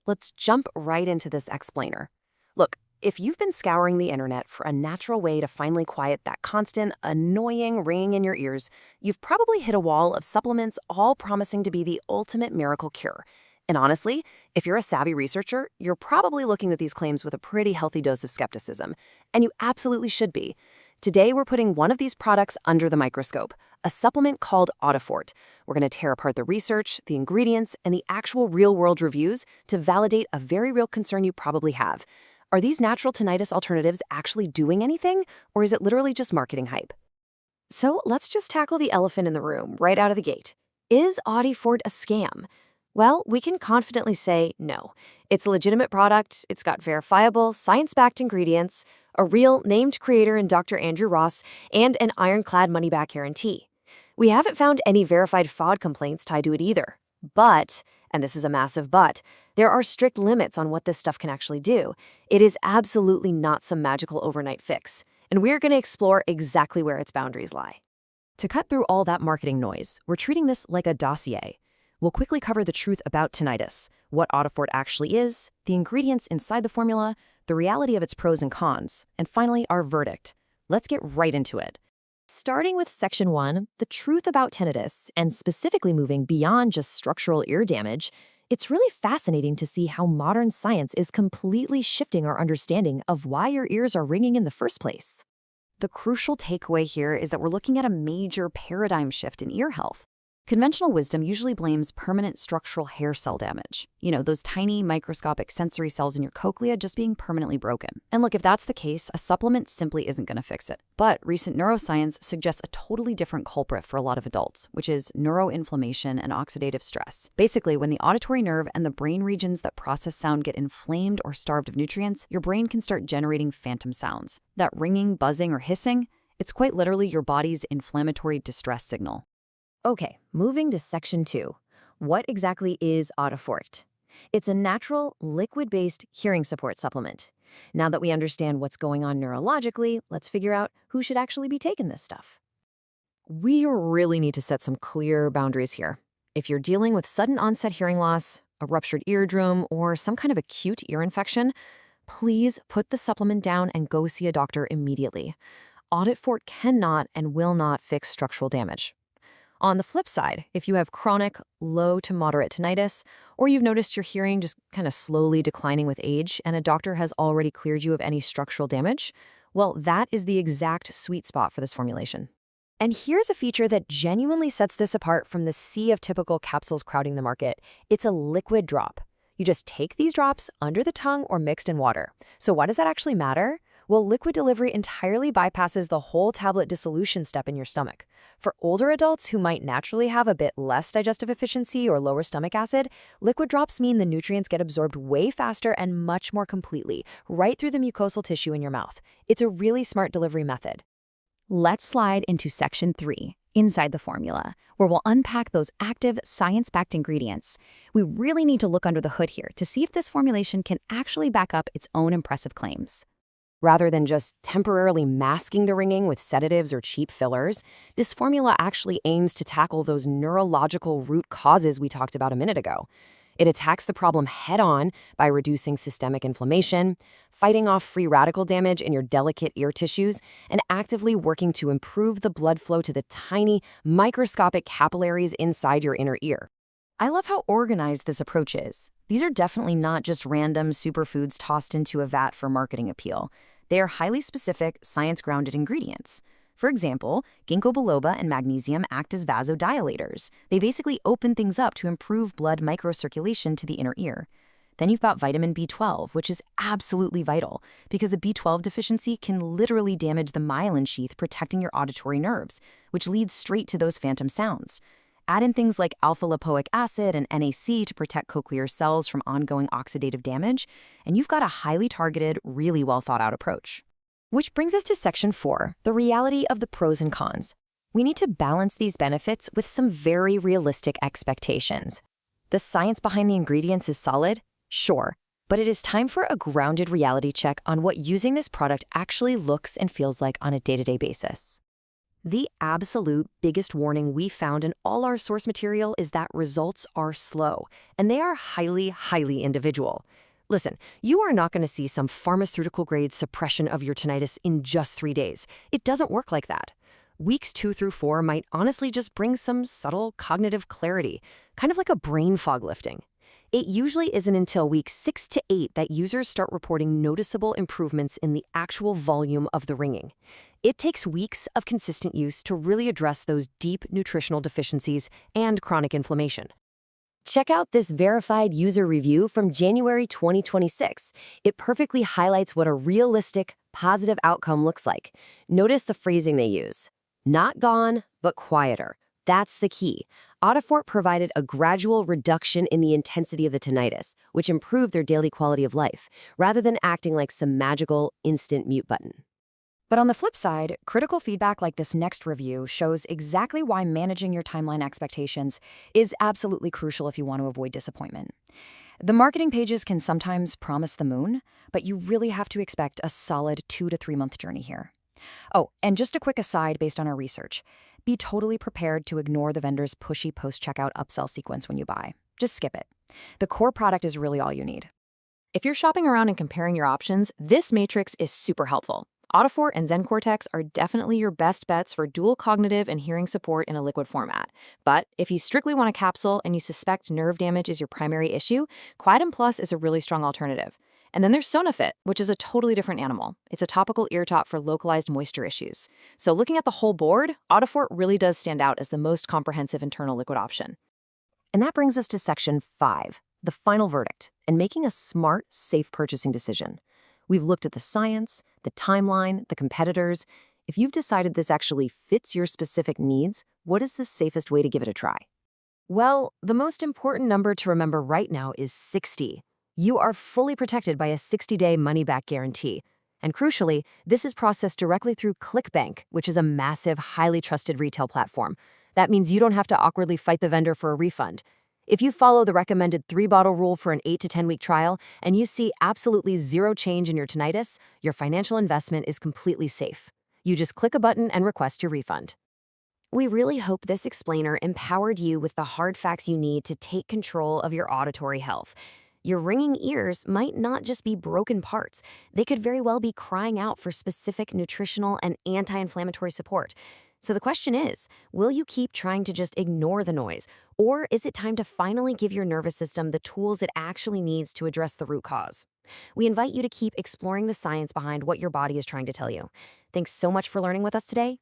let's jump right into this explainer. Look, if you've been scouring the internet for a natural way to finally quiet that constant, annoying ringing in your ears, you've probably hit a wall of supplements all promising to be the ultimate miracle cure. And honestly, if you're a savvy researcher, you're probably looking at these claims with a pretty healthy dose of skepticism. And you absolutely should be. Today, we're putting one of these products under the microscope, a supplement called Audifort. We're going to tear apart the research, the ingredients, and the actual real-world reviews to validate a very real concern you probably have. Are these natural tinnitus alternatives actually doing anything, or is it literally just marketing hype? So let's just tackle the elephant in the room right out of the gate. Is Audifort a scam? Well, we can confidently say no. It's a legitimate product, it's got verifiable, science-backed ingredients, a real named creator in Dr. Andrew Ross, and an ironclad money-back guarantee. We haven't found any verified fraud complaints tied to it either. But, and this is a massive but, there are strict limits on what this stuff can actually do. It is absolutely not some magical overnight fix, and we're going to explore exactly where its boundaries lie. To cut through all that marketing noise, we're treating this like a dossier. We'll quickly cover the truth about tinnitus, what Audifort actually is, the ingredients inside the formula, the reality of its pros and cons, and finally, our verdict. Let's get right into it. Starting with Section 1, the truth about tinnitus, and specifically moving beyond just structural ear damage, it's really fascinating to see how modern science is completely shifting our understanding of why your ears are ringing in the first place. The crucial takeaway here is that we're looking at a major paradigm shift in ear health. Conventional wisdom usually blames permanent structural hair cell damage. Those tiny microscopic sensory cells in your cochlea just being permanently broken. And look, if that's the case, a supplement simply isn't going to fix it. But recent neuroscience suggests a totally different culprit for a lot of adults, which is neuroinflammation and oxidative stress. Basically, when the auditory nerve and the brain regions that process sound get inflamed or starved of nutrients, your brain can start generating phantom sounds. That ringing, buzzing, or hissing, it's quite literally your body's inflammatory distress signal. Okay, moving to Section 2. What exactly is Audifort? It's a natural, liquid-based hearing support supplement. Now that we understand what's going on neurologically, let's figure out who should actually be taking this stuff. We really need to set some clear boundaries here. If you're dealing with sudden onset hearing loss, a ruptured eardrum, or some kind of acute ear infection, please put the supplement down and go see a doctor immediately. Audifort cannot and will not fix structural damage. On the flip side, if you have chronic, low to moderate tinnitus, or you've noticed your hearing just kind of slowly declining with age and a doctor has already cleared you of any structural damage, well, that is the exact sweet spot for this formulation. And here's a feature that genuinely sets this apart from the sea of typical capsules crowding the market. It's a liquid drop. You just take these drops under the tongue or mixed in water. So why does that actually matter? Well, liquid delivery entirely bypasses the whole tablet dissolution step in your stomach. For older adults who might naturally have a bit less digestive efficiency or lower stomach acid, liquid drops mean the nutrients get absorbed way faster and much more completely, right through the mucosal tissue in your mouth. It's a really smart delivery method. Let's slide into Section 3, inside the formula, where we'll unpack those active, science-backed ingredients. We really need to look under the hood here to see if this formulation can actually back up its own impressive claims. Rather than just temporarily masking the ringing with sedatives or cheap fillers, this formula actually aims to tackle those neurological root causes we talked about a minute ago. It attacks the problem head-on by reducing systemic inflammation, fighting off free radical damage in your delicate ear tissues, and actively working to improve the blood flow to the tiny, microscopic capillaries inside your inner ear. I love how organized this approach is. These are definitely not just random superfoods tossed into a vat for marketing appeal. They are highly specific, science-grounded ingredients. For example, ginkgo biloba and magnesium act as vasodilators. They basically open things up to improve blood microcirculation to the inner ear. Then you've got vitamin B12, which is absolutely vital because a B12 deficiency can literally damage the myelin sheath protecting your auditory nerves, which leads straight to those phantom sounds. Add in things like alpha-lipoic acid and NAC to protect cochlear cells from ongoing oxidative damage, and you've got a highly targeted, really well-thought-out approach. Which brings us to Section 4, the reality of the pros and cons. We need to balance these benefits with some very realistic expectations. The science behind the ingredients is solid, sure, but it is time for a grounded reality check on what using this product actually looks and feels like on a day-to-day basis. The absolute biggest warning we found in all our source material is that results are slow, and they are highly, highly individual. Listen, you are not going to see some pharmaceutical-grade suppression of your tinnitus in just 3 days. It doesn't work like that. Weeks 2 through 4 might honestly just bring some subtle cognitive clarity, kind of like a brain fog lifting. It usually isn't until week 6 to 8 that users start reporting noticeable improvements in the actual volume of the ringing. It takes weeks of consistent use to really address those deep nutritional deficiencies and chronic inflammation. Check out this verified user review from January 2026. It perfectly highlights what a realistic, positive outcome looks like. Notice the phrasing they use. Not gone, but quieter. That's the key. Audifort provided a gradual reduction in the intensity of the tinnitus, which improved their daily quality of life, rather than acting like some magical instant mute button. But on the flip side, critical feedback like this next review shows exactly why managing your timeline expectations is absolutely crucial if you want to avoid disappointment. The marketing pages can sometimes promise the moon, but you really have to expect a solid 2 to 3 month journey here. Oh, and just a quick aside based on our research. Be totally prepared to ignore the vendor's pushy post-checkout upsell sequence when you buy. Just skip it. The core product is really all you need. If you're shopping around and comparing your options, this matrix is super helpful. Audifort and Zen Cortex are definitely your best bets for dual cognitive and hearing support in a liquid format. But if you strictly want a capsule and you suspect nerve damage is your primary issue, Quietum Plus is a really strong alternative. And then there's Sonofit, which is a totally different animal. It's a topical ear top for localized moisture issues. So looking at the whole board, Audifort really does stand out as the most comprehensive internal liquid option. And that brings us to section 5, the final verdict, and making a smart, safe purchasing decision. We've looked at the science, the timeline, the competitors. If you've decided this actually fits your specific needs, what is the safest way to give it a try? Well, the most important number to remember right now is 60. You are fully protected by a 60-day money-back guarantee. And crucially, this is processed directly through ClickBank, which is a massive, highly trusted retail platform. That means you don't have to awkwardly fight the vendor for a refund. If you follow the recommended 3-bottle rule for an 8 to 10-week trial and you see absolutely zero change in your tinnitus, your financial investment is completely safe. You just click a button and request your refund. We really hope this explainer empowered you with the hard facts you need to take control of your auditory health. Your ringing ears might not just be broken parts. They could very well be crying out for specific nutritional and anti-inflammatory support. So the question is, will you keep trying to just ignore the noise? Or is it time to finally give your nervous system the tools it actually needs to address the root cause? We invite you to keep exploring the science behind what your body is trying to tell you. Thanks so much for learning with us today.